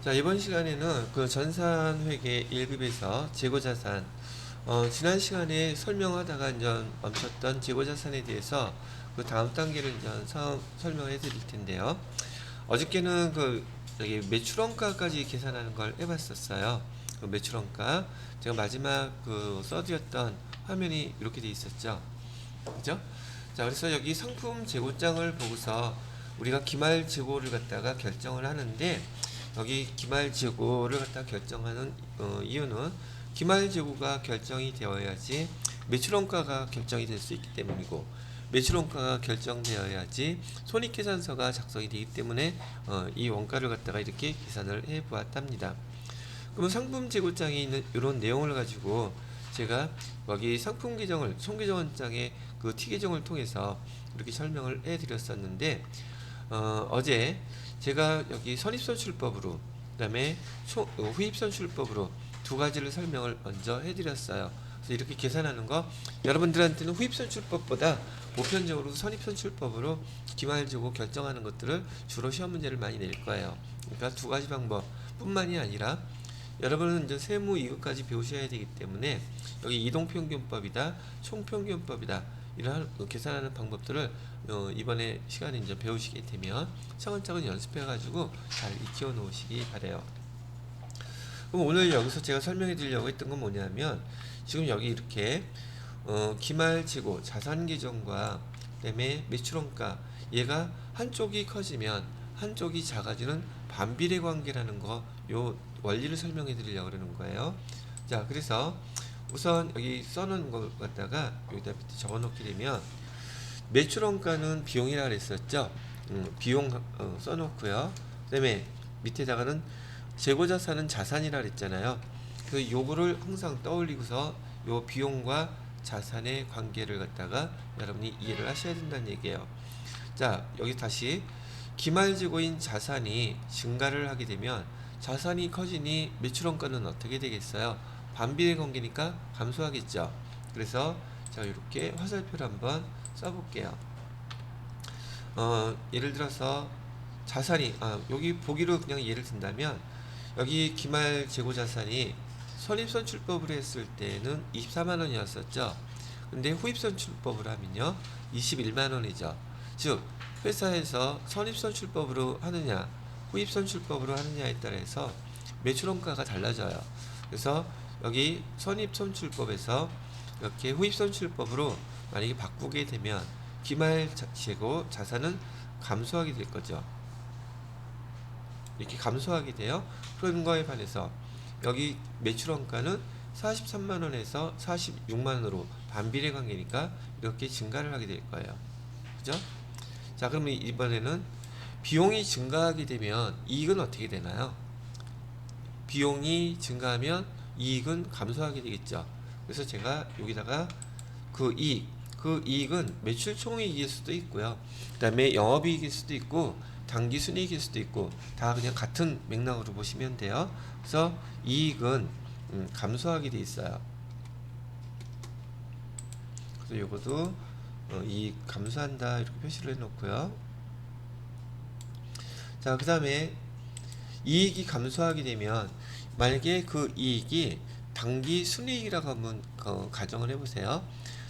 자, 이번 시간에는 그 전산회계 1급에서 재고자산, 지난 시간에 설명하다가 이제 멈췄던 재고자산에 대해서 그 다음 단계를 이제 설명을 해드릴 텐데요. 어저께는 그 여기 매출원가까지 계산하는 걸 해봤었어요. 그 매출원가 제가 마지막 그 써드렸던 화면이 이렇게 돼 있었죠. 그죠? 자, 그래서 여기 상품 재고장을 보고서 우리가 기말 재고를 갖다가 결정을 하는데, 여기 기말 재고를 갖다 결정하는 이유는 기말 재고가 결정이 되어야지 매출원가가 결정이 될 수 있기 때문이고, 매출원가가 결정되어야지 손익계산서가 작성이 되기 때문에 이 원가를 갖다가 이렇게 계산을 해 보았답니다. 그러면 상품 재고장에 있는 이런 내용을 가지고 제가 여기 상품 계정을 총계정원장의 그 T 계정을 통해서 이렇게 설명을 해 드렸었는데, 어제 제가 여기 선입선출법으로 그다음에 후입선출법으로 두 가지를 설명을 먼저 해드렸어요. 그래서 이렇게 계산하는 거 여러분들한테는 후입선출법보다 보편적으로 선입선출법으로 기말재고 결정하는 것들을 주로 시험 문제를 많이 낼 거예요. 그러니까 두 가지 방법뿐만이 아니라 여러분은 이제 세무 2급까지 배우셔야 되기 때문에 여기 이동평균법이다, 총평균법이다, 이런 계산하는 방법들을 이번에 시간에 이제 배우시게 되면 차근차근 연습해가지고 잘 익혀 놓으시기 바래요. 그럼 오늘 여기서 제가 설명해 드리려고 했던 건 뭐냐면, 지금 여기 이렇게 기말재고 자산계정과 그다음에 매출원가, 얘가 한쪽이 커지면 한쪽이 작아지는 반비례 관계라는 거, 요 원리를 설명해 드리려고 그러는 거예요. 자, 그래서 우선 여기 써놓은 걸 갖다가 여기다 밑에 적어 놓게 되면, 매출원가는 비용이라 그랬었죠. 비용 써놓고요. 그다음에 밑에다가는 재고자산은 자산이라 그랬잖아요. 그 요거를 항상 떠올리고서 요 비용과 자산의 관계를 갖다가 여러분이 이해를 하셔야 된다는 얘기예요. 자, 여기 다시 기말재고인 자산이 증가를 하게 되면 자산이 커지니 매출원가는 어떻게 되겠어요? 반비례 관계니까 감소하겠죠. 그래서 자, 이렇게 화살표를 한번 써볼게요. 예를 들어서 자산이 여기 보기로 그냥 예를 든다면, 여기 기말 재고 자산이 선입선출법으로 했을 때는 24만 원이었었죠. 근데 후입선출법으로 하면요 21만 원이죠. 즉 회사에서 선입선출법으로 하느냐 후입선출법으로 하느냐에 따라서 매출원가가 달라져요. 그래서 여기 선입선출법에서 이렇게 후입선출법으로 만약에 바꾸게 되면 기말 재고 자산은 감소하게 될 거죠. 이렇게 감소하게 돼요. 그런 거에 반해서 여기 매출원가는 43만원에서 46만원으로 반비례 관계니까 이렇게 증가를 하게 될 거예요. 그죠? 자, 그러면 이번에는 비용이 증가하게 되면 이익은 어떻게 되나요? 비용이 증가하면 이익은 감소하게 되겠죠. 그래서 제가 여기다가 그 이익은 매출 총이익일 수도 있고요. 그 다음에 영업이익일 수도 있고 당기순이익일 수도 있고 다 그냥 같은 맥락으로 보시면 돼요. 그래서 이익은 감소하게 돼 있어요. 그래서 요것도 이익 감소한다 이렇게 표시를 해놓고요. 자, 그 다음에 이익이 감소하게 되면 만약에 그 이익이 당기순이익이라고 한번 가정을 해보세요.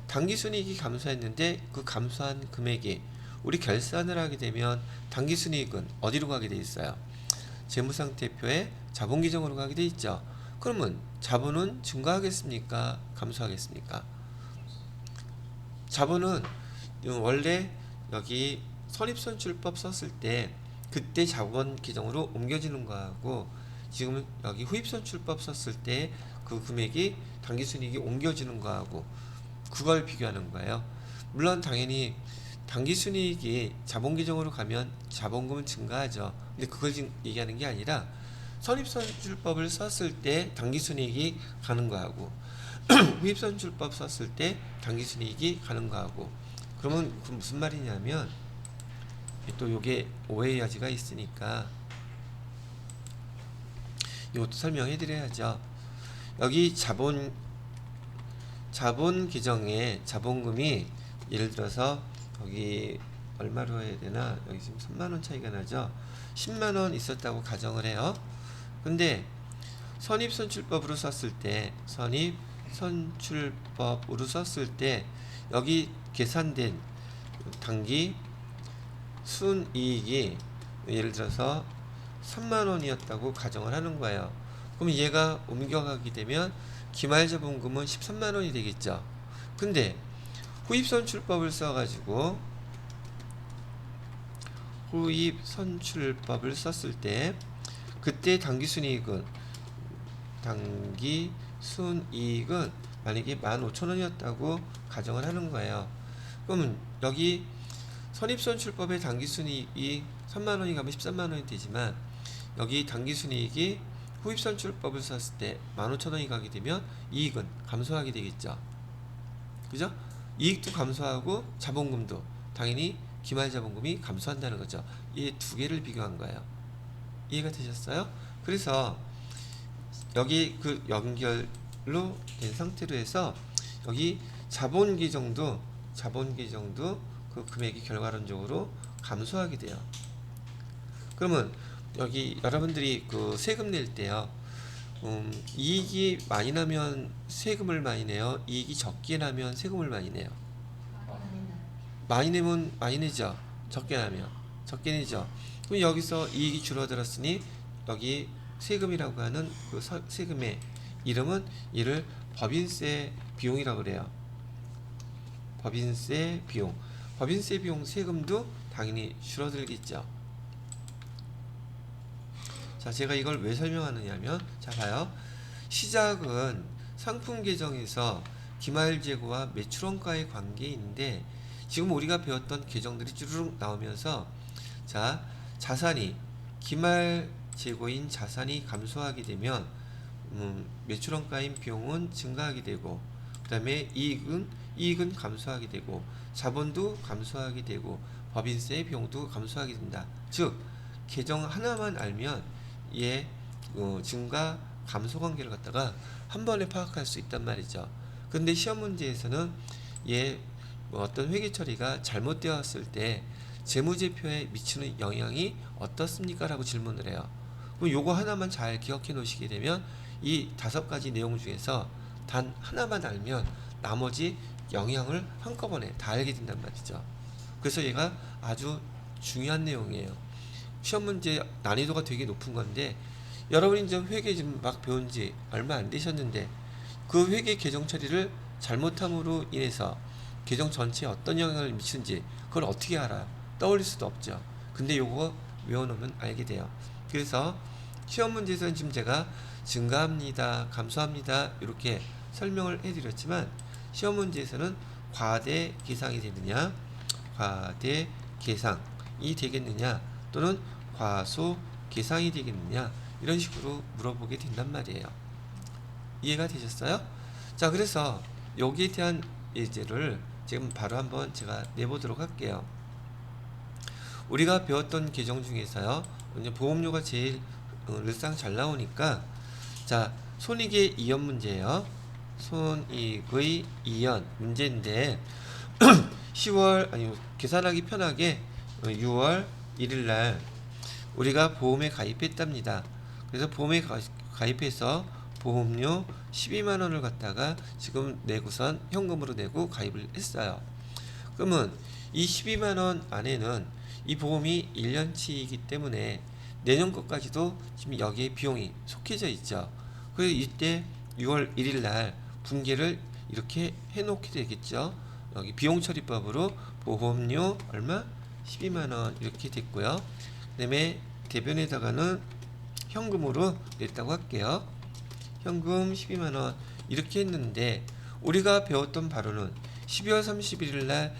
당기순이익이 감소했는데 그 감소한 금액이 우리 결산을 하게 되면 당기순이익은 어디로 가게 돼 있어요? 재무상태표에 자본기정으로 가게 돼 있죠. 그러면 자본은 증가하겠습니까? 감소하겠습니까? 자본은 원래 여기 선입선출법 썼을 때 그때 자본 기정으로 옮겨지는 거하고, 지금 여기 후입선출법 썼을 때 그 금액이 당기순이익이 옮겨지는 거하고 그걸 비교하는 거예요. 물론 당연히 당기순이익이 자본기정으로 가면 자본금은 증가하죠. 근데 그걸 지금 얘기하는 게 아니라 선입선출법을 썼을 때 당기순이익이 가는 거하고 후입선출법 썼을 때 당기순이익이 가는 거하고, 그러면 그 무슨 말이냐면 또 요게 오해의 여지가 있으니까 이것도 설명해 드려야죠. 여기 자본 계정에 자본금이 예를 들어서 여기 얼마로 해야 되나, 여기 지금 3만원 차이가 나죠. 10만원 있었다고 가정을 해요. 근데 선입선출법으로 썼을 때 선입선출법으로 썼을 때 여기 계산된 당기 순이익이 예를 들어서 3만원이었다고 가정을 하는 거예요. 그럼 얘가 옮겨가게 되면 기말자본금은 13만원이 되겠죠. 근데 후입선출법을 써가지고 후입선출법을 썼을 때 그때 당기순이익은 만약에 15,000원이었다고 가정을 하는 거예요. 그러면 여기 선입선출법의 당기순이익이 3만원이 가면 13만원이 되지만 여기 당기순이익이 후입선출법을 썼을 때 15,000원이 가게 되면 이익은 감소하게 되겠죠. 그죠? 이익도 감소하고 자본금도 당연히 기말자본금이 감소한다는 거죠. 이 두 개를 비교한 거예요. 이해가 되셨어요? 그래서 여기 그 연결로 된 상태로 해서 여기 자본계정도 그 금액이 결과론적으로 감소하게 돼요. 그러면 여기 여러분들이 그 세금 낼 때요, 이익이 많이 나면 세금을 많이 내요? 이익이 적게 나면 세금을 많이 내요? 많이 내면 많이 내죠. 적게 나면 적게 내죠. 그럼 여기서 이익이 줄어들었으니 여기 세금이라고 하는 그 세금의 이름은 이를 법인세 비용이라고 그래요. 법인세 비용. 법인세 비용 세금도 당연히 줄어들겠죠. 자, 제가 이걸 왜 설명하느냐면, 자, 봐요. 시작은 상품 계정에서 기말 재고와 매출원가의 관계인데, 지금 우리가 배웠던 계정들이 쭈르륵 나오면서, 자, 자산이 기말 재고인 자산이 감소하게 되면 매출원가인 비용은 증가하게 되고, 그 다음에 이익은 감소하게 되고, 자본도 감소하게 되고, 법인세 비용도 감소하게 된다. 즉 계정 하나만 알면 얘 증가 감소 관계를 갖다가 한 번에 파악할 수 있단 말이죠. 근데 시험 문제에서는 얘 어떤 회계 처리가 잘못되었을 때 재무제표에 미치는 영향이 어떻습니까? 라고 질문을 해요. 그럼 요거 하나만 잘 기억해 놓으시게 되면 이 5가지 내용 중에서 단 하나만 알면 나머지 영향을 한꺼번에 다 알게 된단 말이죠. 그래서 얘가 아주 중요한 내용이에요. 시험 문제 난이도가 되게 높은 건데, 여러분이 지금 회계 지금 막 배운 지 얼마 안 되셨는데 그 회계 계정 처리를 잘못함으로 인해서 계정 전체에 어떤 영향을 미치는지 그걸 어떻게 알아요? 떠올릴 수도 없죠. 근데 요거 외워놓으면 알게 돼요. 그래서 시험 문제에서는 지금 제가 증가합니다, 감소합니다 이렇게 설명을 해드렸지만, 시험 문제에서는 과대 계상이 되느냐, 과대 계상이 되겠느냐, 또는 과소 계상이 되겠느냐, 이런 식으로 물어보게 된단 말이에요. 이해가 되셨어요? 자, 그래서 여기에 대한 예제를 지금 바로 한번 제가 내보도록 할게요. 우리가 배웠던 계정 중에서요, 보험료가 제일 늘상 잘 나오니까, 자, 손익의 이연 문제예요. 손익의 이연 문제인데 10월 계산하기 편하게 6월 1일 날 우리가 보험에 가입했답니다. 그래서 보험에 가입해서 보험료 12만 원을 갖다가 지금 내고선 현금으로 내고 가입을 했어요. 그러면 이 12만 원 안에는 이 보험이 1년치이기 때문에 내년 것까지도 지금 여기에 비용이 속해져 있죠. 그래서 이때 6월 1일 날 분계를 이렇게 해놓게 되겠죠. 여기 비용처리법으로 보험료 얼마? 12만 원 이렇게 됐고요. 그 다음에 대변에다가는 현금으로 냈다고 할게요. 현금 12만 원 이렇게 했는데, 우리가 배웠던 바로는 12월 31일 날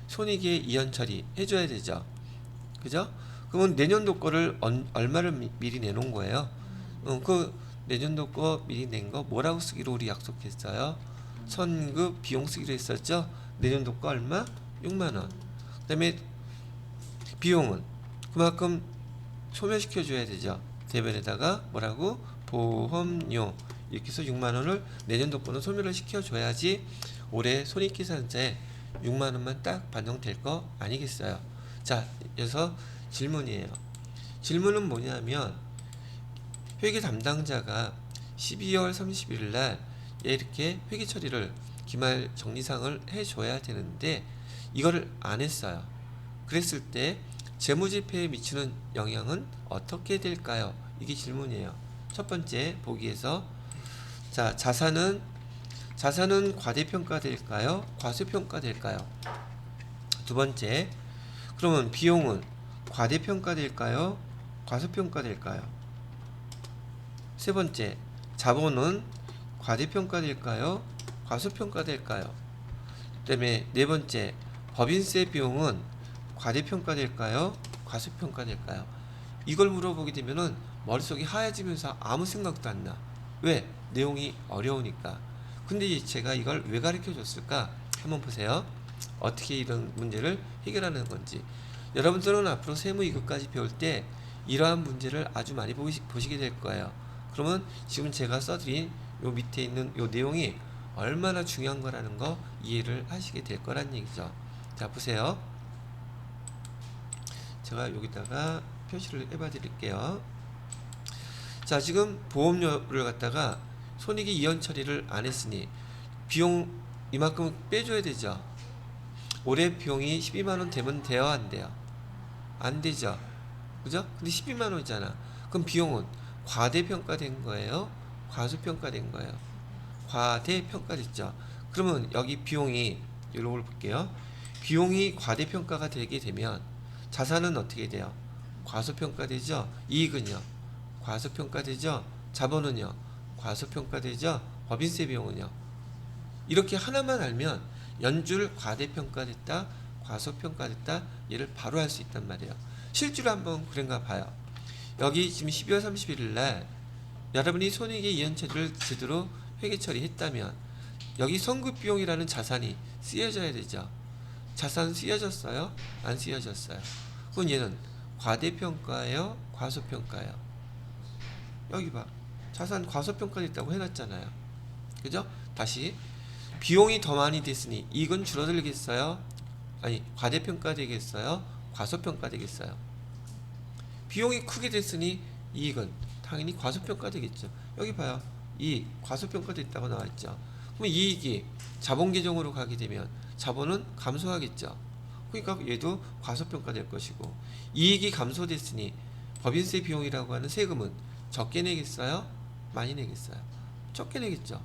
손익의 이연 처리 해줘야 되죠. 그죠? 그러면 내년도 거를 얼마를 미리 내놓은 거예요? 그 내년도 거 미리 낸 거 뭐라고 쓰기로 우리 약속했어요? 선급 비용 쓰기로 했었죠? 내년도 거 얼마? 6만 원. 그 다음에 비용은 그만큼 소멸시켜 줘야 되죠. 대변에다가 뭐라고? 보험료 이렇게 해서 6만 원을 내년도 거는 소멸을 시켜 줘야지 올해 손익계산서에 6만 원만 딱 반영될 거 아니겠어요? 자, 그래서 질문이에요. 질문은 뭐냐면, 회계 담당자가 12월 30일 날 이렇게 회계 처리를 기말 정리상을 해줘야 되는데 이거를 안 했어요. 그랬을 때 재무제표에 미치는 영향은 어떻게 될까요? 이게 질문이에요. 첫 번째 보기에서 자 자산은 과대평가될까요? 과소평가될까요? 두 번째 그러면 비용은 과대평가될까요? 과소평가될까요? 세 번째 자본은 과대평가될까요? 과소평가될까요? 그다음에 네 번째 법인세 비용은 과대평가될까요? 과소평가될까요? 이걸 물어보게 되면은 머릿속이 하얘지면서 아무 생각도 안 나. 왜? 내용이 어려우니까. 근데 제가 이걸 왜 가르쳐 줬을까? 한번 보세요. 어떻게 이런 문제를 해결하는 건지. 여러분들은 앞으로 세무 2급까지 배울 때 이러한 문제를 아주 많이 보시게 될 거예요. 그러면 지금 제가 써드린 요 밑에 있는 요 내용이 얼마나 중요한 거라는 거 이해를 하시게 될 거란 얘기죠. 자, 보세요. 제가 여기다가 표시를 해봐 드릴게요. 자, 지금 보험료를 갖다가 손익이 이연 처리를 안 했으니 비용 이만큼 빼줘야 되죠. 올해 비용이 12만원 되면 돼요, 안 돼요? 안 되죠. 그죠? 근데 12만원이잖아. 그럼 비용은 과대평가된 거예요? 과소평가된 거예요? 과대평가됐죠. 그러면 여기 비용이 이런 걸 볼게요. 비용이 과대평가가 되게 되면 자산은 어떻게 돼요? 과소평가되죠. 이익은요? 과소평가되죠. 자본은요? 과소평가되죠. 법인세 비용은요? 이렇게 하나만 알면 연줄 과대평가됐다, 과소평가됐다 얘를 바로 할 수 있단 말이에요. 실제로 한번 그런가 봐요. 여기 지금 12월 31일 날 여러분이 손익의 이연처리를 제대로 회계 처리했다면 여기 선급비용이라는 자산이 쓰여져야 되죠. 자산 쓰여졌어요? 안 쓰여졌어요? 그럼 얘는 과대평가예요? 과소평가예요? 여기 봐. 자산 과소평가됐다고 해놨잖아요. 그죠? 다시 비용이 더 많이 됐으니 이익은 줄어들겠어요? 아니 과대평가되겠어요? 과소평가되겠어요? 비용이 크게 됐으니 이익은 당연히 과소평가되겠죠. 여기 봐요. 이익 과소평가됐다고 나와있죠. 그럼 이익이 자본 계정으로 가게 되면 자본은 감소하겠죠. 그러니까 얘도 과소평가될 것이고 이익이 감소됐으니 법인세 비용이라고 하는 세금은 적게 내겠어요? 많이 내겠어요? 적게 내겠죠.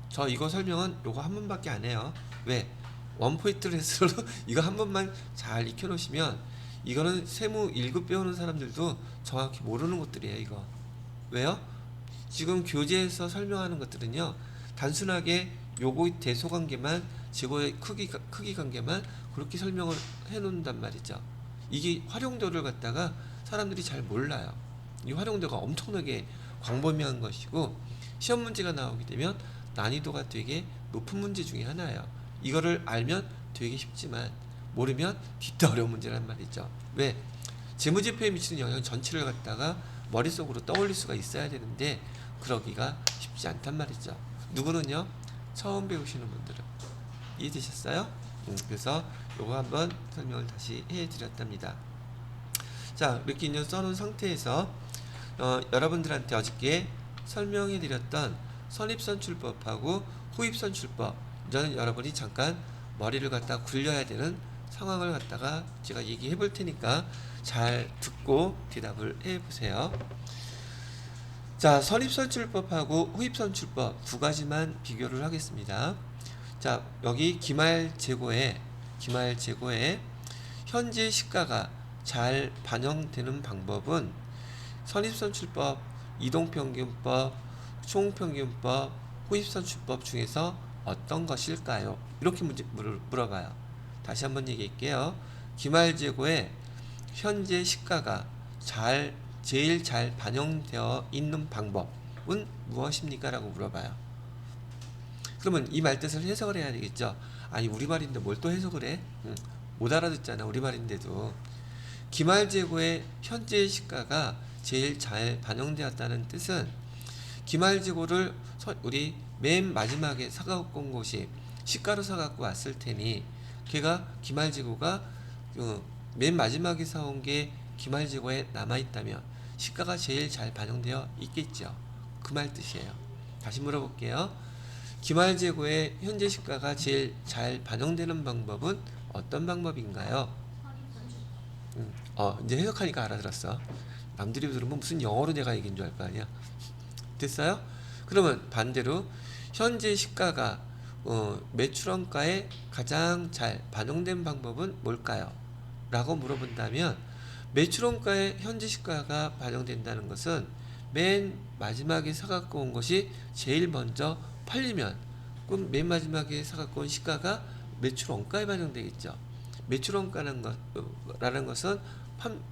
저 이거 설명은 요거 한 번밖에 안 해요. 왜? 원포인트 레슨으로 이거 한 번만 잘 익혀 놓으시면 이거는 세무 1급 배우는 사람들도 정확히 모르는 것들이에요. 이거 왜요? 지금 교재에서 설명하는 것들은요 단순하게 요거 대소관계만 재고의 크기 관계만 그렇게 설명을 해 놓는단 말이죠. 이게 활용도를 갖다가 사람들이 잘 몰라요. 이 활용도가 엄청나게 광범위한 것이고 시험 문제가 나오게 되면 난이도가 되게 높은 문제 중에 하나예요. 이거를 알면 되게 쉽지만 모르면 진짜 어려운 문제란 말이죠. 왜? 재무제표에 미치는 영향 전체를 갖다가 머릿속으로 떠올릴 수가 있어야 되는데 그러기가 쉽지 않단 말이죠. 누구는요? 처음 배우시는 분들은 이해되셨어요? 그래서 요거 한번 설명을 다시 해드렸답니다. 자, 이렇게 인연 써놓은 상태에서 여러분들한테 어저께 설명해드렸던 선입선출법하고 후입선출법 저는 여러분이 잠깐 머리를 갖다 굴려야 되는 상황을 갖다가 제가 얘기해 볼 테니까 잘 듣고 대답을 해 보세요. 자, 선입선출법하고 후입선출법 두 가지만 비교를 하겠습니다. 자, 여기 기말재고에 현재 시가가 잘 반영되는 방법은 선입선출법, 이동평균법, 총평균법, 후입선출법 중에서 어떤 것일까요? 이렇게 문제 물어봐요. 다시 한번 얘기할게요. 기말재고에 현재 시가가 제일 잘 반영되어 있는 방법은 무엇입니까? 라고 물어봐요. 그러면 이 말뜻을 해석을 해야 되겠죠. 아니 우리말인데 뭘 또 해석을 해? 못 알아듣잖아 우리말인데도. 기말재고의 현재 시가가 제일 잘 반영되었다는 뜻은 기말재고를 우리 맨 마지막에 사갖고 온 곳이 시가로 사갖고 왔을 테니 걔가 기말재고가 맨 마지막에 사온 게 기말재고에 남아있다면 시가가 제일 잘 반영되어 있겠죠. 그 말 뜻이에요. 다시 물어볼게요. 기말재고의 현재 시가가 제일 잘 반영되는 방법은 어떤 방법인가요? 이제 해석하니까 알아들었어. 남들이 들으면 무슨 영어로 내가 얘기인 줄 알 거 아니야. 됐어요? 그러면 반대로 현재 시가가 매출원가에 가장 잘 반영된 방법은 뭘까요? 라고 물어본다면 매출원가에 현재 시가가 반영된다는 것은 맨 마지막에 사갖고 온 것이 제일 먼저 팔리면 그럼 맨 마지막에 사갖고 온 시가가 매출원가에 반영되겠죠. 매출원가라는 것은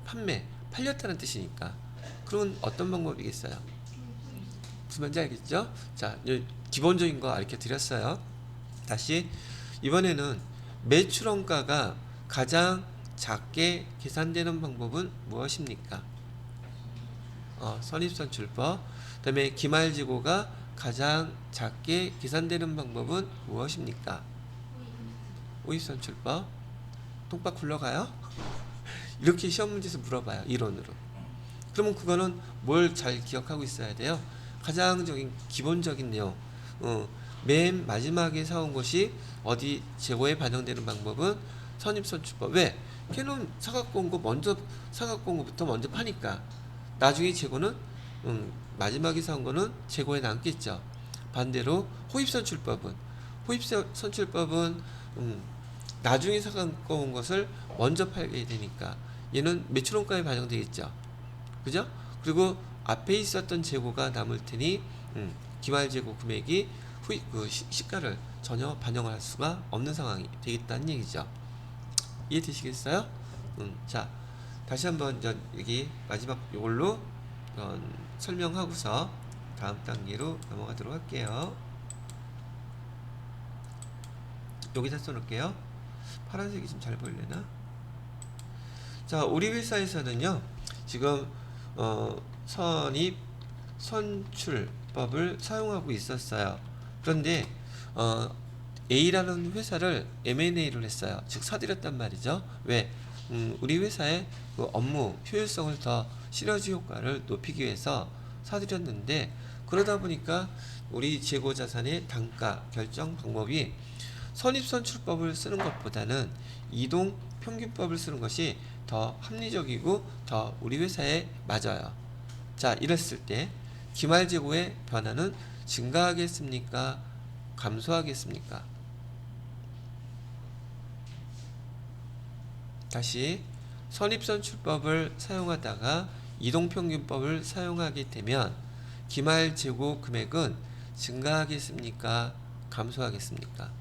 판매, 팔렸다는 뜻이니까. 그러면 어떤 방법이겠어요? 무슨 말인지 알겠죠? 자, 기본적인 거 알려 드렸어요. 다시 이번에는 매출원가가 가장 작게 계산되는 방법은 무엇입니까? 선입선출법. 그 다음에 기말재고가 가장 작게 계산되는 방법은 무엇입니까? 오입선출법. 똥박 굴러가요? 이렇게 시험 문제에서 물어봐요. 이론으로. 그러면 그거는 뭘 잘 기억하고 있어야 돼요? 가장적인 기본적인 내용. 맨 마지막에 사온 것이 어디 재고에 반영되는 방법은 선입선출법. 왜? 걔는 사갖고 온 거 먼저 사갖고 온 것부터 먼저 파니까 나중에 재고는 마지막에 사온 거는 재고에 남겠죠. 반대로 호입선출법은 나중에 사갖고 온 것을 먼저 팔게 되니까 얘는 매출원가에 반영되겠죠. 그죠? 그리고 앞에 있었던 재고가 남을 테니 기말재고 금액이 시가를 전혀 반영을 할 수가 없는 상황이 되겠다는 얘기죠. 이해되시겠어요? 자, 다시 한번 여기 마지막 이걸로 설명하고서 다음 단계로 넘어가도록 할게요. 여기다 써놓을게요. 파란색이 좀 잘 보이려나? 자, 우리 회사에서는요 지금 선입 선출법을 사용하고 있었어요. 그런데 A라는 회사를 M&A를 했어요. 즉 사들였단 말이죠. 왜? 우리 회사의 그 업무 효율성을 더 시너지 효과를 높이기 위해서 사들였는데 그러다 보니까 우리 재고자산의 단가 결정 방법이 선입선출법을 쓰는 것보다는 이동평균법을 쓰는 것이 더 합리적이고 더 우리 회사에 맞아요. 자, 이랬을 때 기말재고의 변화는 증가하겠습니까? 감소하겠습니까? 다시 선입선출법을 사용하다가 이동평균법을 사용하게 되면 기말재고 금액은 증가하겠습니까? 감소하겠습니까?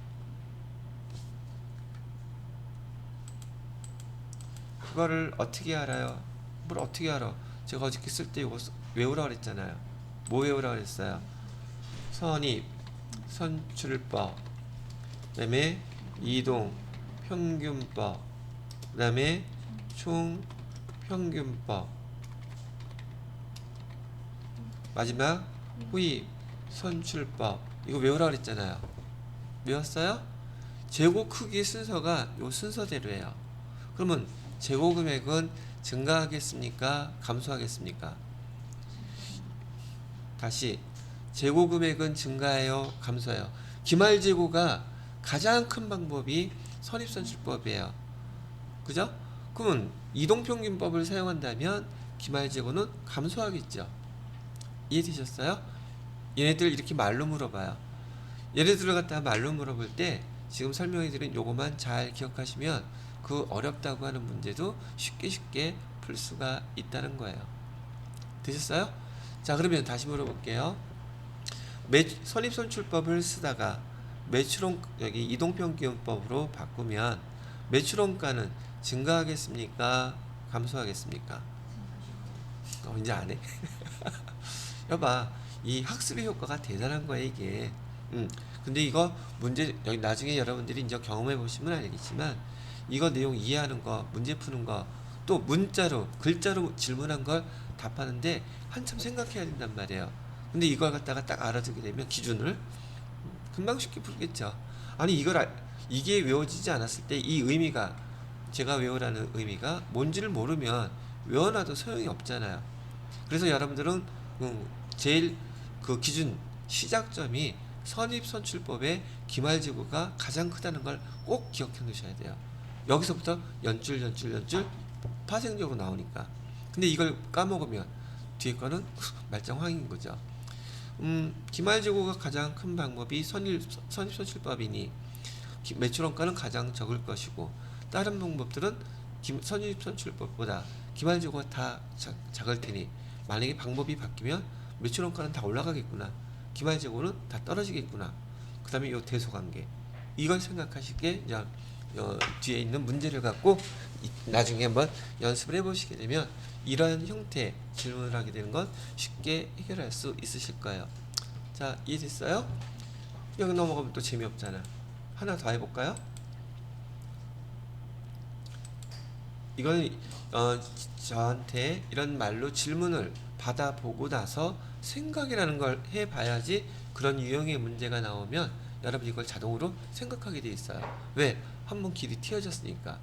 그거를 어떻게 알아요? 뭘 어떻게 알아? 제가 어저께 쓸 때 이거 외우라고 그랬잖아요. 뭐 외우라고 그랬어요? 선입, 선출법, 그 다음에 이동평균법, 그 다음에 총평균법, 마지막 후입, 선출법. 이거 외우라고 그랬잖아요. 외웠어요? 재고 크기 순서가 요 순서대로예요. 그러면 재고 금액은 증가하겠습니까? 감소하겠습니까? 다시 재고 금액은 증가해요? 감소해요? 기말재고가 가장 큰 방법이 선입선출법이에요. 그죠? 그러면 이동평균법을 사용한다면 기말재고는 감소하겠죠. 이해되셨어요? 얘네들 이렇게 말로 물어봐요. 얘네들을 갖다가 말로 물어볼 때 지금 설명해드린 요거만 잘 기억하시면 그 어렵다고 하는 문제도 쉽게 풀 수가 있다는 거예요. 되셨어요? 자, 그러면 다시 물어볼게요. 선입선출법을 쓰다가 여기 이동평균법으로 바꾸면 매출원가는 증가하겠습니까? 감소하겠습니까? 이제 안 해. 여봐, 이 학습의 효과가 대단한 거야 이게. 근데 이거 문제 여기 나중에 여러분들이 이제 경험해 보시면 알겠지만 이거 내용 이해하는 거, 문제 푸는 거, 또 문자로 글자로 질문한 걸 답하는데 한참 생각해야 된단 말이에요. 근데 이걸 갖다가 딱 알아두게 되면 기준을 금방 쉽게 풀겠죠. 아니 이게 외워지지 않았을 때 이 의미가 제가 외우라는 의미가 뭔지를 모르면 외워놔도 소용이 없잖아요. 그래서 여러분들은 제일 그 기준 시작점이 선입선출법의 기말지구가 가장 크다는 걸 꼭 기억해 놓으셔야 돼요. 여기서부터 연줄 파생적으로 나오니까. 근데 이걸 까먹으면 뒤에 거는 말짱황인 거죠. 기말지구가 가장 큰 방법이 선입선출법이니 매출원가는 가장 적을 것이고, 다른 방법들은 선입선출법보다 기말지구가 다 작을 테니 만약에 방법이 바뀌면 매출원가는 다 올라가겠구나, 기말지구는 다 떨어지겠구나. 그 다음에 이 대소관계, 이걸 생각하시게 뒤에 있는 문제를 갖고 나중에 한번 연습을 해보시게 되면 이러한 형태의 질문을 하게 되는 건 쉽게 해결할 수 있으실 거예요. 자, 이해됐어요? 여기 넘어가면 또 재미없잖아. 하나 더 해볼까요? 이건 저한테 이런 말로 질문을 받아보고 나서 생각이라는 걸 해봐야지 그런 유형의 문제가 나오면 여러분 이걸 자동으로 생각하게 돼 있어요. 왜? 한번 길이 튀어졌으니까.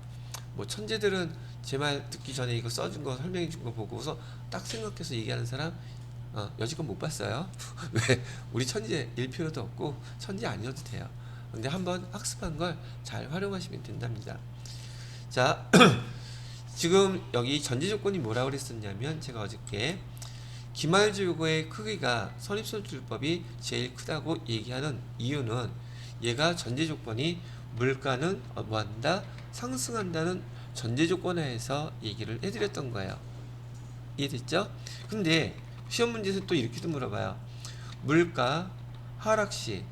뭐 천재들은 제 말 듣기 전에 이거 써준 거 설명해 준 거 보고서 딱 생각해서 얘기하는 사람 여지껏 못 봤어요. 왜? 우리 천재일 필요도 없고 천재 아니어도 돼요. 근데 한번 학습한 걸 잘 활용하시면 된답니다. 자, 지금 여기 전제 조건이 뭐라고 그랬었냐면, 제가 어저께 기말지구의 크기가 선입선출법이 제일 크다고 얘기하는 이유는 얘가 전제 조건이 물가는 뭐한다? 상승한다는 전제 조건하에서 얘기를 해드렸던 거예요. 이해됐죠? 근데 시험 문제에서 또 이렇게도 물어봐요. 물가 하락 시,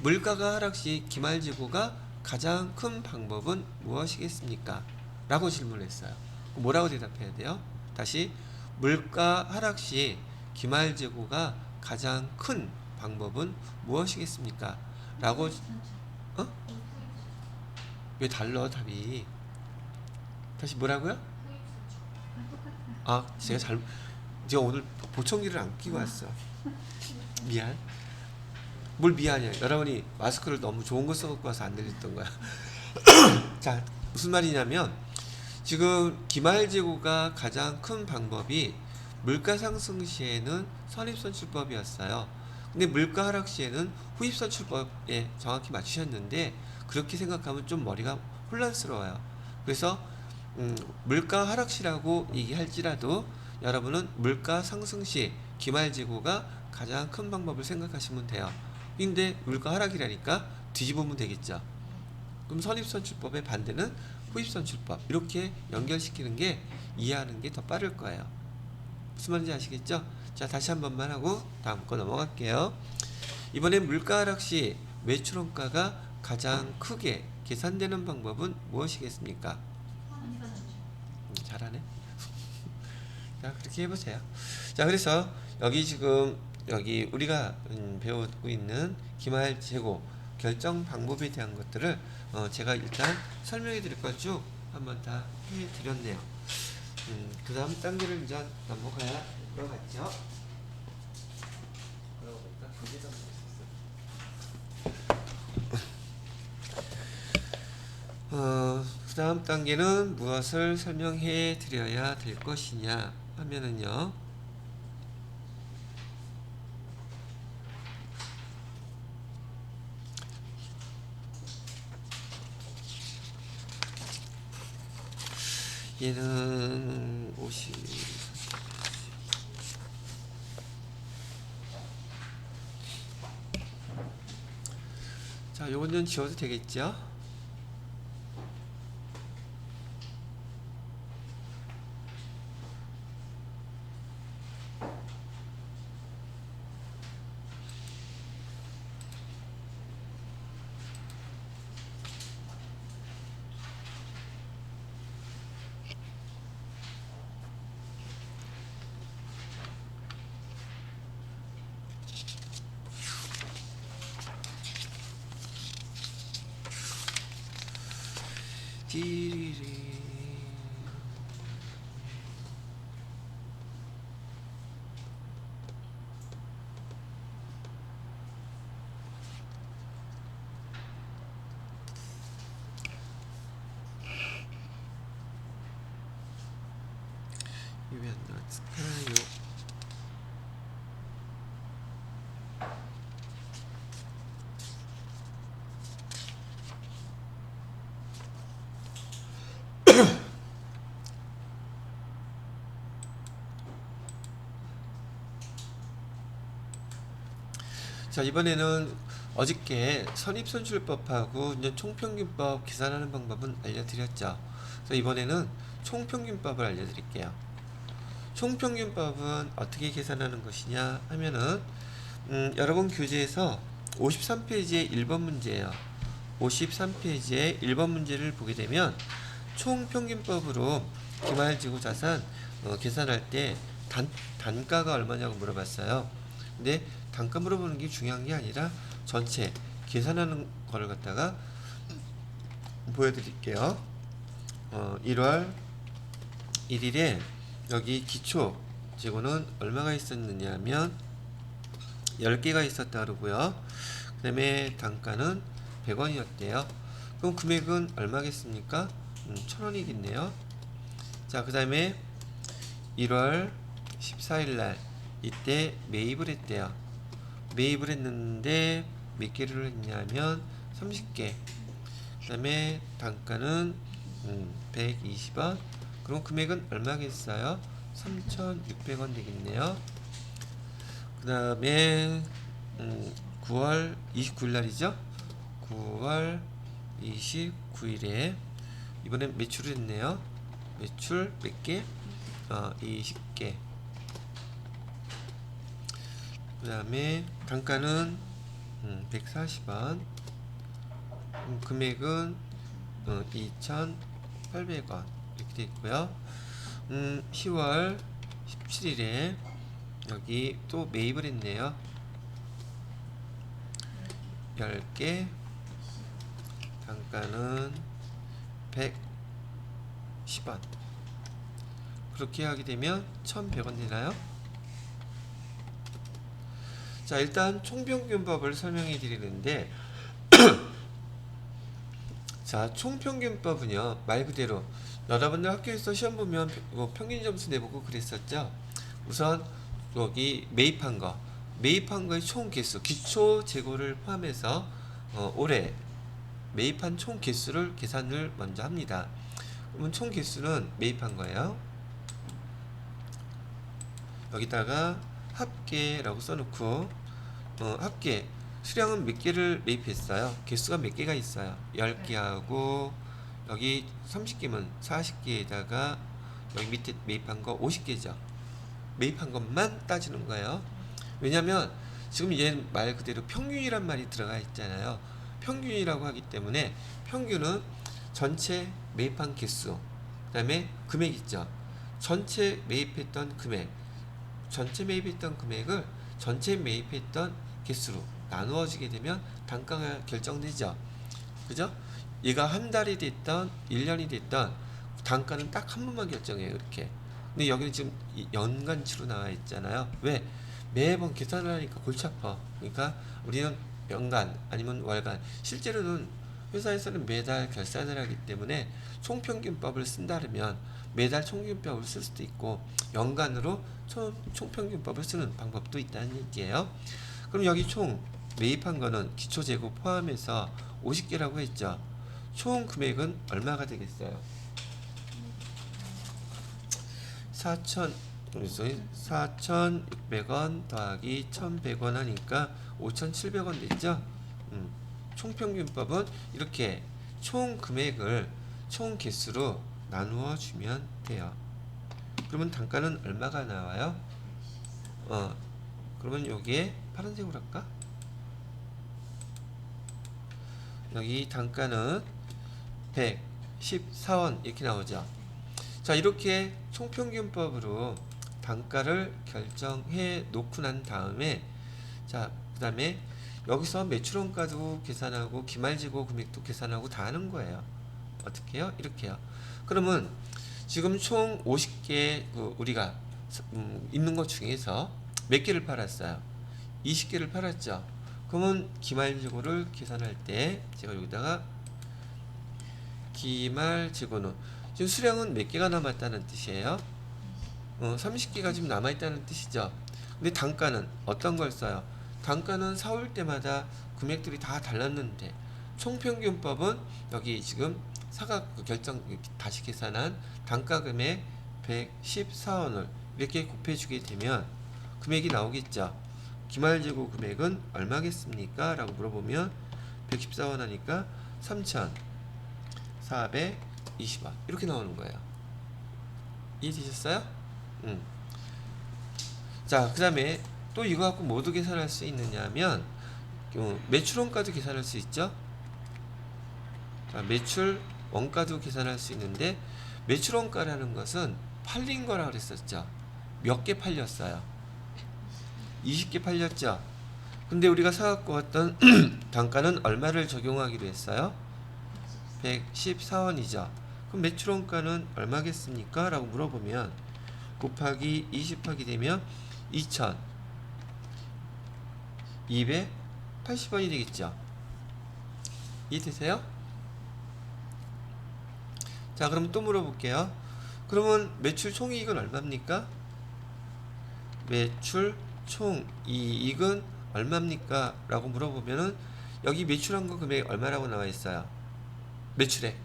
물가가 하락 시 기말지구가 가장 큰 방법은 무엇이겠습니까? 라고 질문을 했어요. 뭐라고 대답해야 돼요? 다시, 물가 하락 시 기말지구가 가장 큰 방법은 무엇이겠습니까? 라고. 왜 달라 답이? 다시 뭐라고요? 제가 오늘 보청기를 안 끼고 왔어. 미안. 뭘 미안해. 여러분이 마스크를 너무 좋은 거 써갖고 와서 안 들렸던 거야. 자, 무슨 말이냐면, 지금 기말지구가 가장 큰 방법이 물가 상승 시에는 선입선출법이었어요. 근데 물가 하락 시에는 후입선출법에 정확히 맞추셨는데, 그렇게 생각하면 좀 머리가 혼란스러워요. 그래서 물가 하락 시라고 얘기할지라도 여러분은 물가 상승 시 기말지구가 가장 큰 방법을 생각하시면 돼요. 근데 물가 하락이라니까 뒤집으면 되겠죠. 그럼 선입선출법의 반대는 후입선출법, 이렇게 연결시키는 게 이해하는 게 더 빠를 거예요. 무슨 말인지 아시겠죠? 자, 다시 한 번만 하고 다음 거 넘어갈게요. 이번엔 물가 하락 시 매출원가가 가장 크게 계산되는 방법은 무엇이겠습니까? 잘하네. 자, 그렇게 해보세요. 자, 그래서 여기 지금 여기 우리가 배우고 있는 기말재고 결정 방법에 대한 것들을 제가 일단 설명해 드릴 걸 쭉 한번 다 해 드렸네요. 그 다음 단계를 이제 넘어가야 들어갔죠. 그 다음 단계는 무엇을 설명해 드려야 될 것이냐 하면은요, 얘는 50, 자, 요거는 지워도 되겠죠? 디리리. 이게 왜 안 나왔지? 스카요. 자, 이번에는 어저께 선입선출법하고 이제 총평균법 계산하는 방법은 알려드렸죠. 그래서 이번에는 총평균법을 알려드릴게요. 총평균법은 어떻게 계산하는 것이냐 하면은 여러분 교재에서 53페이지의 1번 문제예요. 53페이지의 1번 문제를 보게 되면 총평균법으로 기말지구자산 계산할 때 단가가 얼마냐고 물어봤어요. 근데 단가 물어보는 게 중요한 게 아니라 전체 계산하는 거를 갖다가 보여드릴게요. 1월 1일에 여기 기초 재고는 얼마가 있었느냐 하면 10개가 있었다 그러고요. 그 다음에 단가는 100원이었대요. 그럼 금액은 얼마겠습니까? 1000원이겠네요. 자, 그 다음에 1월 14일 날 이때 매입을 했대요. 매입을 했는데 몇 개를 했냐면 30개. 그 다음에 단가는 120원. 그럼 금액은 얼마겠어요? 3,600원 되겠네요. 그 다음에 9월 29일 날이죠. 9월 29일에 이번엔 매출을 했네요. 매출 몇 개? 20개. 그 다음에 단가는 140원. 금액은 2,800원 이렇게 되어 있고요. 10월 17일에 여기 또 매입을 했네요. 10개. 단가는 110원. 그렇게 하게 되면 1,100원 되나요? 자, 일단 총평균법을 설명해 드리는데 자, 총평균법은요, 말 그대로 여러분들 학교에서 시험 보면 평균 점수 내보고 그랬었죠. 우선 여기 매입한 거의 총 개수, 기초 재고를 포함해서 올해 매입한 총 개수를 계산을 먼저 합니다. 그러면 총 개수는 매입한 거예요. 여기다가 합계라고 써놓고 합계 수량은 몇 개를 매입했어요? 개수가 몇 개가 있어요? 10개하고 여기 30개면 40개에다가 여기 밑에 매입한 거 50개죠. 매입한 것만 따지는 거예요. 왜냐면 지금 얘 말 그대로 평균이란 말이 들어가 있잖아요. 평균이라고 하기 때문에 평균은 전체 매입한 개수, 그 다음에 금액 있죠. 전체 매입했던 금액, 전체 매입했던 금액을 전체 매입했던 개수로 나누어지게 되면 단가가 결정되죠. 그죠? 얘가 한 달이 됐던 1년이 됐던 단가는 딱 한 번만 결정해요. 이렇게. 근데 여기는 지금 연간치로 나와 있잖아요. 왜? 매번 계산을 하니까 골치 아파. 그러니까 우리는 연간 아니면 월간, 실제로는 회사에서는 매달 결산을 하기 때문에 총평균법을 쓴다면 매달 총평균법을 쓸 수도 있고 연간으로 총평균법을 쓰는 방법도 있다는 얘기예요. 그럼 여기 총 매입한 거는 기초재고 포함해서 50개라고 했죠. 총 금액은 얼마가 되겠어요? 4,600원 더하기 1,100원 하니까 5,700원 됐죠? 총평균법은 이렇게 총 금액을 총 개수로 나누어 주면 돼요. 그러면 단가는 얼마가 나와요? 그러면 여기에 파란색으로 할까? 여기 단가는 114원 이렇게 나오죠. 자, 이렇게 총평균법으로 단가를 결정해 놓고 난 다음에 자, 그 다음에 여기서 매출원가도 계산하고 기말재고 금액도 계산하고 다 하는 거예요. 어떻게 해요? 이렇게요. 그러면 지금 총 50개 우리가 있는 것 중에서 몇 개를 팔았어요? 20개를 팔았죠. 그러면 기말재고를 계산할 때 제가 여기다가 기말재고는 지금 수량은 몇 개가 남았다는 뜻이에요? 30개가 지금 남아있다는 뜻이죠. 근데 단가는 어떤 걸 써요? 단가는 사올 때마다 금액들이 다 달랐는데 총평균법은 여기 지금 사각 결정 다시 계산한 단가 금액 114원을 이렇게 곱해주게 되면 금액이 나오겠죠. 기말재고 금액은 얼마겠습니까? 라고 물어보면 114원 하니까 3,420원 이렇게 나오는 거예요. 이해되셨어요? 자, 그 다음에 또 이거 갖고 뭐도 계산할 수 있느냐 하면 매출 원가도 계산할 수 있죠. 자, 매출 원가도 계산할 수 있는데 매출 원가라는 것은 팔린 거라 그랬었죠. 몇 개 팔렸어요? 20개 팔렸죠. 근데 우리가 사갖고 왔던 단가는 얼마를 적용하기로 했어요? 114원이죠. 그럼 매출 원가는 얼마겠습니까? 라고 물어보면 곱하기 20 하게 되면 2,280원이 되겠죠. 이해되세요? 자, 그럼 또 물어볼게요. 그러면 매출 총이익은 얼마입니까? 매출 총이익은 얼마입니까? 라고 물어보면은 여기 매출한 거 금액 얼마라고 나와 있어요? 매출액.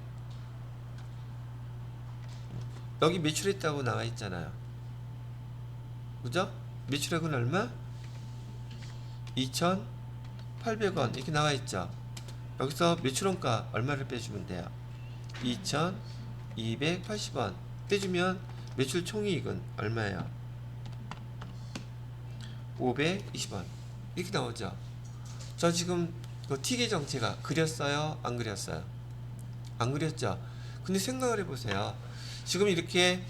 여기 매출했다고 나와 있잖아요. 그죠? 매출액은 얼마? 2,800원 이렇게 나와 있죠. 여기서 매출원가 얼마를 빼주면 돼요? 2,280원 빼주면 매출 총이익은 얼마예요? 520원 이렇게 나오죠. 저 지금 T계정 제가 그렸어요? 안 그렸어요? 안 그렸죠? 근데 생각을 해보세요. 지금 이렇게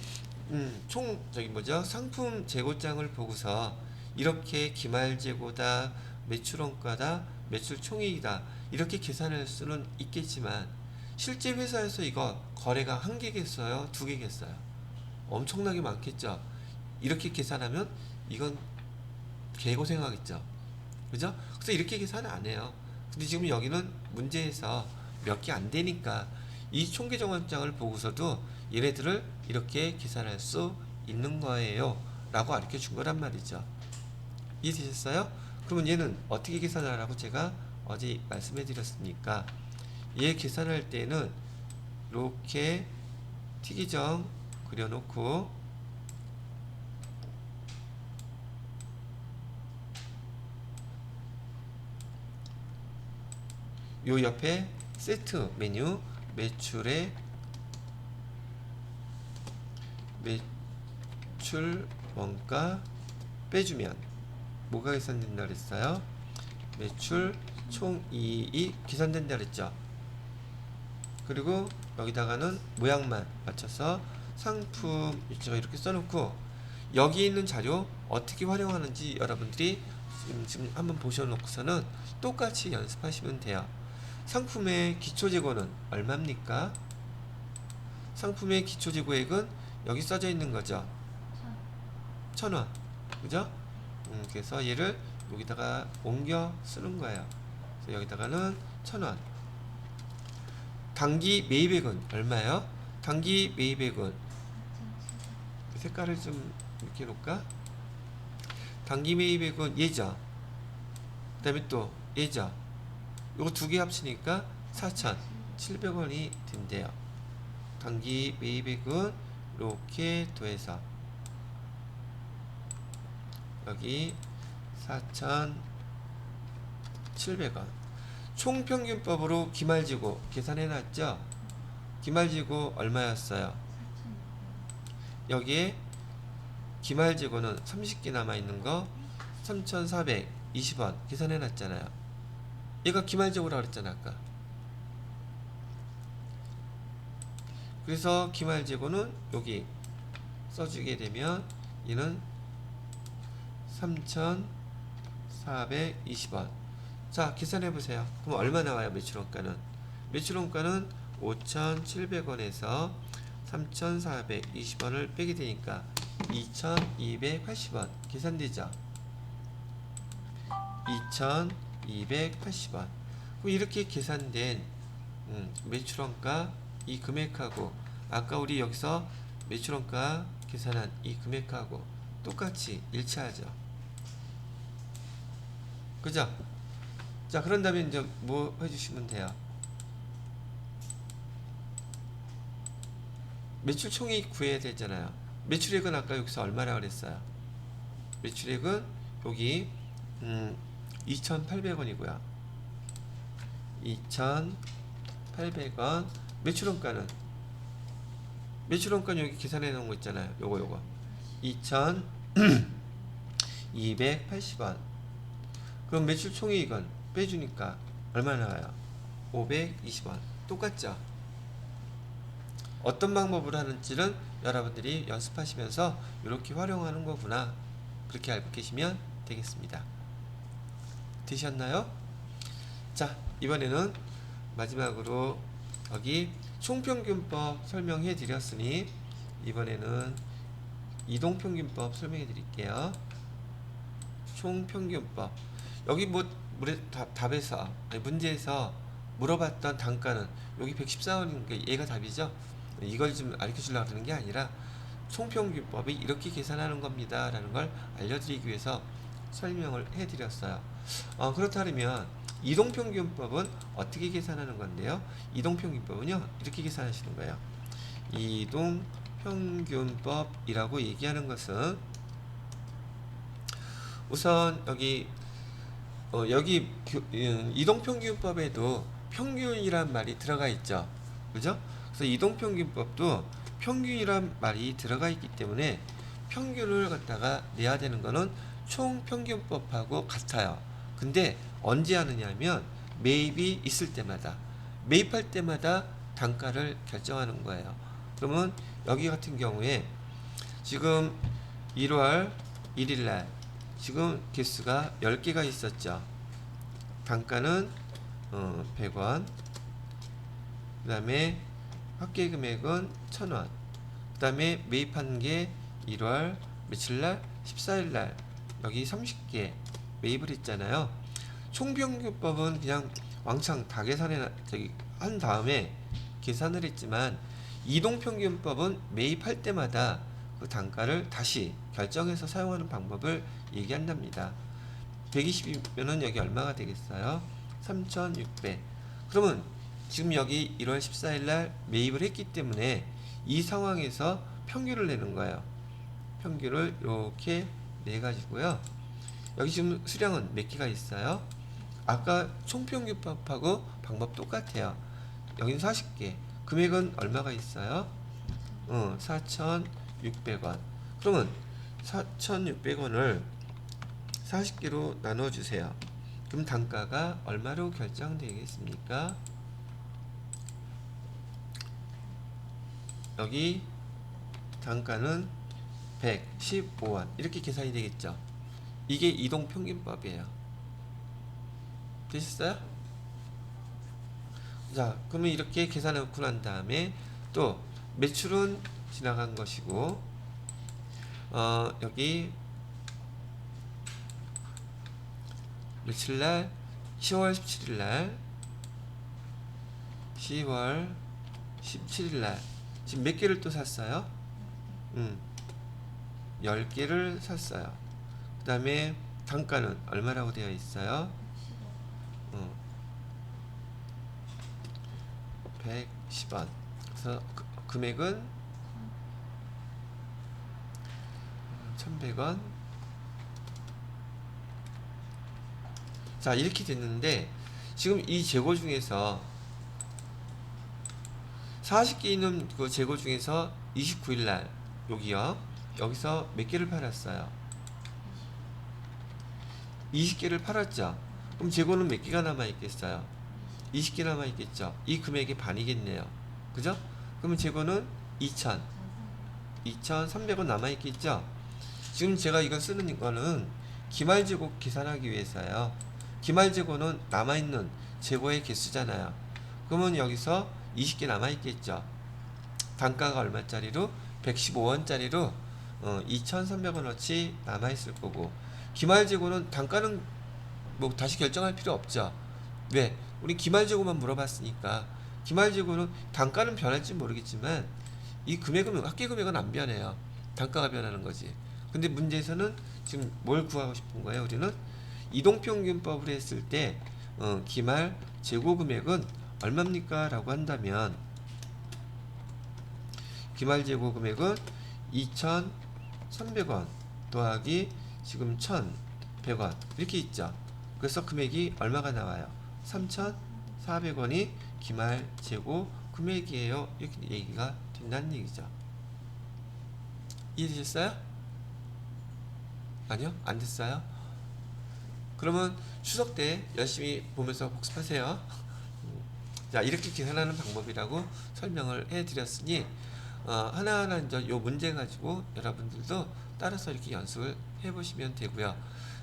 상품 재고장을 보고서 이렇게 기말재고다, 매출원가다, 매출 총이익이다 이렇게 계산할 수는 있겠지만 실제 회사에서 이거 거래가 한 개겠어요? 두 개겠어요? 엄청나게 많겠죠? 이렇게 계산하면 이건 개고생하겠죠? 그죠? 그래서 이렇게 계산 안 해요. 근데 지금 여기는 문제에서 몇 개 안 되니까 이 총계정원장을 보고서도 얘네들을 이렇게 계산할 수 있는 거예요 라고 가르쳐 준 거란 말이죠. 이해되셨어요? 그러면 얘는 어떻게 계산하라고 제가 어제 말씀해 드렸습니까? 얘 계산할 때는 이렇게 T계정 그려놓고 요 옆에 세트 메뉴 매출의 매출 원가 빼주면 뭐가 계산된다 그랬어요? 매출 총이익 계산된다 그랬죠. 그리고 여기다가는 모양만 맞춰서 상품 일정을 이렇게 써놓고 여기 있는 자료 어떻게 활용하는지 여러분들이 지금 한번 보셔놓고서는 똑같이 연습하시면 돼요. 상품의 기초재고는 얼마입니까? 상품의 기초재고액은 여기 써져 있는 거죠. 1,000원. 그죠? 그래서 얘를 여기다가 옮겨 쓰는 거예요. 그래서 여기다가는 1,000원. 단기 매입액은 얼마예요? 단기 매입액은 색깔을 좀 이렇게 놓을까? 단기 매입액은 얘죠. 그 다음에 또 얘죠. 요거 두 개 합치니까 4,700원이 된대요. 단기 매입액은 이렇게 더해서 여기 4,700원 총평균법으로 기말재고 계산해놨죠. 기말재고 얼마였어요? 여기에 기말재고는 30개 남아있는거 3,420원 계산해놨잖아요. 얘가 기말재고라고 그랬잖아 아까. 그래서 기말재고는 여기 써주게 되면 얘는 3,420원. 자, 계산해보세요. 그럼 얼마 나와요? 매출원가는? 매출원가는 5,700원에서 3,420원을 빼게 되니까 2,280원 계산되죠. 2,280원. 그럼 이렇게 계산된 매출원가 이 금액하고 아까 우리 여기서 매출원가 계산한 이 금액하고 똑같이 일치하죠. 그죠? 자, 그런 다음에 이제 뭐 해주시면 돼요? 매출 총액 구해야 되잖아요. 매출액은 아까 여기서 얼마라고 그랬어요? 매출액은 여기 2,800원이고요. 2,800원. 매출원가는 여기 계산해 놓은 거 있잖아요. 요거 2,280원. 그럼 매출 총이익은 빼주니까 얼마 나와요? 520원. 똑같죠? 어떤 방법으로 하는지는 여러분들이 연습하시면서 이렇게 활용하는 거구나, 그렇게 알고 계시면 되겠습니다. 되셨나요? 자, 이번에는 마지막으로 여기 총평균법 설명해 드렸으니 이번에는 이동평균법 설명해 드릴게요. 총평균법. 여기 뭐 답에서 문제에서 물어봤던 단가는 여기 114원인 게 얘가 답이죠. 이걸 좀 알려 주려고 하는 게 아니라 총평균법이 이렇게 계산하는 겁니다 라는 걸 알려드리기 위해서 설명을 해 드렸어요. 그렇다면 이동평균법은 어떻게 계산하는 건데요? 이동평균법은요, 이렇게 계산하시는 거예요. 이동평균법이라고 얘기하는 것은 우선 여기 이동평균법에도 평균이란 말이 들어가 있죠. 그죠? 그래서 이동평균법도 평균이란 말이 들어가 있기 때문에 평균을 갖다가 내야 되는 거는 총평균법하고 같아요. 근데 언제 하느냐면 매입이 있을 때마다, 매입할 때마다 단가를 결정하는 거예요. 그러면 여기 같은 경우에 지금 1월 1일날 지금 개수가 10개가 있었죠. 단가는 100원, 그 다음에 합계 금액은 1,000원, 그 다음에 매입한 게 1월 며칠날? 14일날 여기 30개 매입을 했잖아요. 총평균법은 그냥 왕창 다 한 다음에 계산을 했지만 이동평균법은 매입할 때마다 그 단가를 다시 결정해서 사용하는 방법을 얘기한답니다. 120이면은 여기 얼마가 되겠어요? 3,600. 그러면 지금 여기 1월 14일날 매입을 했기 때문에 이 상황에서 평균을 내는 거예요. 평균을 이렇게 내가지고요. 여기 지금 수량은 몇 개가 있어요? 아까 총평균법하고 방법 똑같아요. 여기는 40개. 금액은 얼마가 있어요? 4,600원. 그러면 4,600원을 40개로 나눠주세요. 그럼 단가가 얼마로 결정되겠습니까? 여기 단가는 115원 이렇게 계산이 되겠죠. 이게 이동평균법이에요. 되셨어요? 자, 그러면 이렇게 계산해놓고 난 다음에 또 매출은 지나간 것이고 여기 며칠날? 10월 17일날 10월 17일날 지금 몇 개를 또 샀어요? 10개를 샀어요. 그 다음에 단가는 얼마라고 되어 있어요? 110원. 그래서 금액은 1,100원. 자, 이렇게 됐는데 지금 이 재고 중에서 40개 있는 그 재고 중에서 29일날 여기서 몇 개를 팔았어요? 20개를 팔았죠. 그럼 재고는 몇 개가 남아있겠어요? 20개 남아있겠죠. 이 금액의 반이겠네요. 그죠? 그러면 재고는 2,300원 남아있겠죠. 지금 제가 이거 쓰는 거는 기말재고 계산하기 위해서요. 기말재고는 남아있는 재고의 개수잖아요. 그러면 여기서 20개 남아있겠죠. 단가가 얼마짜리로? 115원짜리로 2,300원어치 남아있을 거고, 기말재고는 단가는 뭐 다시 결정할 필요 없죠. 왜? 우리 기말재고만 물어봤으니까. 기말재고는 단가는 변할지 모르겠지만 이 금액은 합계 금액은 안 변해요. 단가가 변하는 거지. 근데 문제에서는 지금 뭘 구하고 싶은 거예요? 우리는 이동평균법을 했을 때 기말 재고 금액은 얼마입니까? 라고 한다면 기말 재고 금액은 2,300원 더하기 지금 1,100원 이렇게 있죠. 그래서 금액이 얼마가 나와요? 3,400원이 기말 재고 금액이에요. 이렇게 얘기가 된다는 얘기죠. 이해되셨어요? 아니요? 안 됐어요? 그러면 추석 때 열심히 보면서 복습하세요. 자, 이렇게 계산하는 방법이라고 설명을 해드렸으니 하나하나 이제 요 문제 가지고 여러분들도 따라서 이렇게 연습을 해보시면 되고요.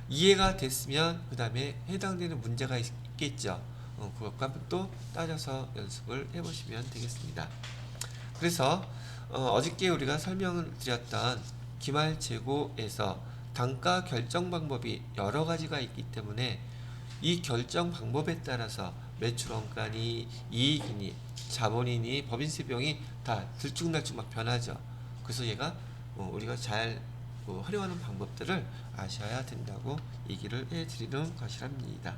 이해가 됐으면 그 다음에 해당되는 문제가 있겠죠. 그것과 한번 또 따져서 연습을 해보시면 되겠습니다. 그래서 어저께 우리가 설명을 드렸던 기말 재고에서 단가 결정 방법이 여러 가지가 있기 때문에 이 결정 방법에 따라서 매출 원가니 이익이니 자본이니 법인세 비용이 다 들쭉날쭉 막 변하죠. 그래서 얘가 우리가 잘 활용하는 방법들을 아셔야 된다고 얘기를 해드리는 것이랍니다.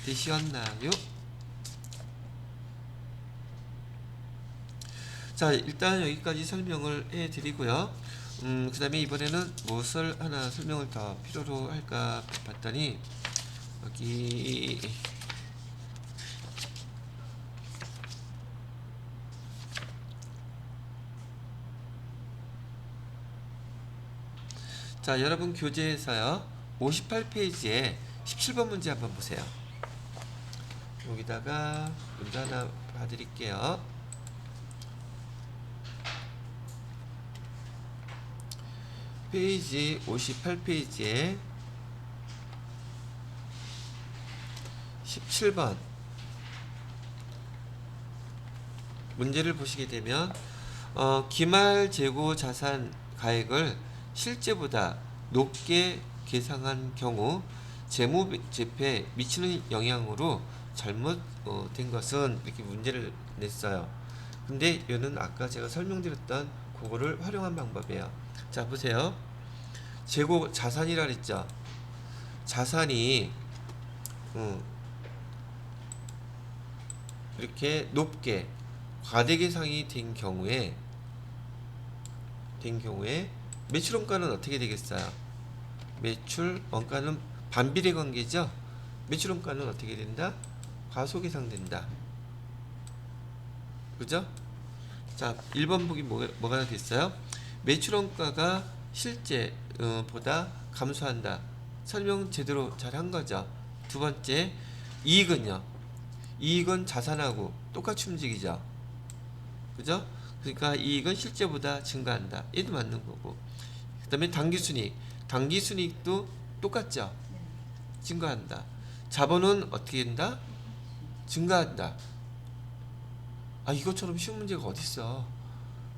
되셨나요? 자, 일단 여기까지 설명을 해드리고요. 그 다음에 이번에는 무엇을 하나 설명을 더 필요로 할까 봤더니 여기 자, 여러분 교재에서요 58페이지에 17번 문제 한번 보세요. 여기다가 문제 하나 봐드릴게요. 페이지 58페이지에 17번 문제를 보시게 되면 기말 재고 자산 가액을 실제보다 높게 계상한 경우 재무제표에 미치는 영향으로 잘못된 것은 이렇게 문제를 냈어요. 근데 이거는 아까 제가 설명드렸던 그거를 활용한 방법이에요. 자, 보세요. 재고 자산이라 그랬죠. 자산이 이렇게 높게 과대계상이 된 경우에 매출 원가는 어떻게 되겠어요? 매출 원가는 반비례 관계죠. 매출 원가는 어떻게 된다? 과소계상된다. 그죠? 자, 1번 보기 뭐가 됐어요? 매출 원가가 실제 보다 감소한다. 설명 제대로 잘 한 거죠. 두 번째, 이익은요. 이익은 자산하고 똑같이 움직이죠. 그죠? 그러니까 이익은 실제보다 증가한다. 얘도 맞는 거고. 그 다음에 당기순이익. 당기순이익도 똑같죠. 증가한다. 자본은 어떻게 된다? 증가한다. 아, 이것처럼 쉬운 문제가 어딨어.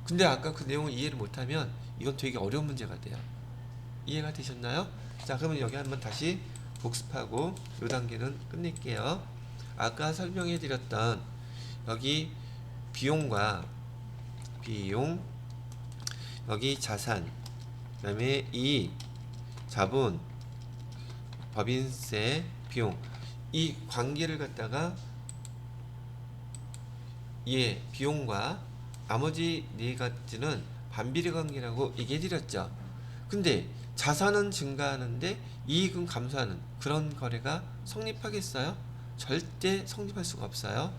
근데 아까 그 내용을 이해를 못하면 이건 되게 어려운 문제가 돼요. 이해가 되셨나요? 자, 그러면 여기 한번 다시 복습하고 이 단계는 끝낼게요. 아까 설명해 드렸던 여기 비용과 비용, 여기 자산, 그 다음에 이익, 자본, 법인세, 비용, 이 관계를 갖다가 비용과 나머지 네 가지는 반비례 관계라고 얘기해 드렸죠. 근데 자산은 증가하는데 이익은 감소하는 그런 거래가 성립하겠어요? 절대 성립할 수가 없어요.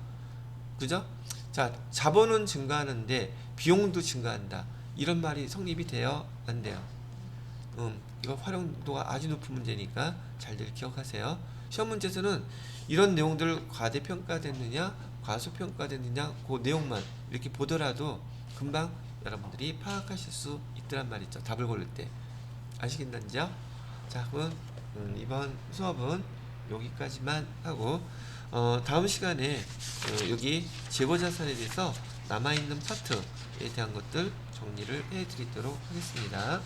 그죠? 자, 자본은 증가하는데 비용도 증가한다. 이런 말이 성립이 돼요? 안 돼요? 이거 활용도가 아주 높은 문제니까 잘들 기억하세요. 시험 문제에서는 이런 내용들 과대평가됐느냐 과소평가됐느냐 그 내용만 이렇게 보더라도 금방 여러분들이 파악하실 수 있더란 말이죠. 답을 고를 때. 아시겠는지요? 자, 그럼 이번 수업은 여기까지만 하고 다음 시간에 여기 재고자산에 대해서 남아있는 파트에 대한 것들 정리를 해드리도록 하겠습니다.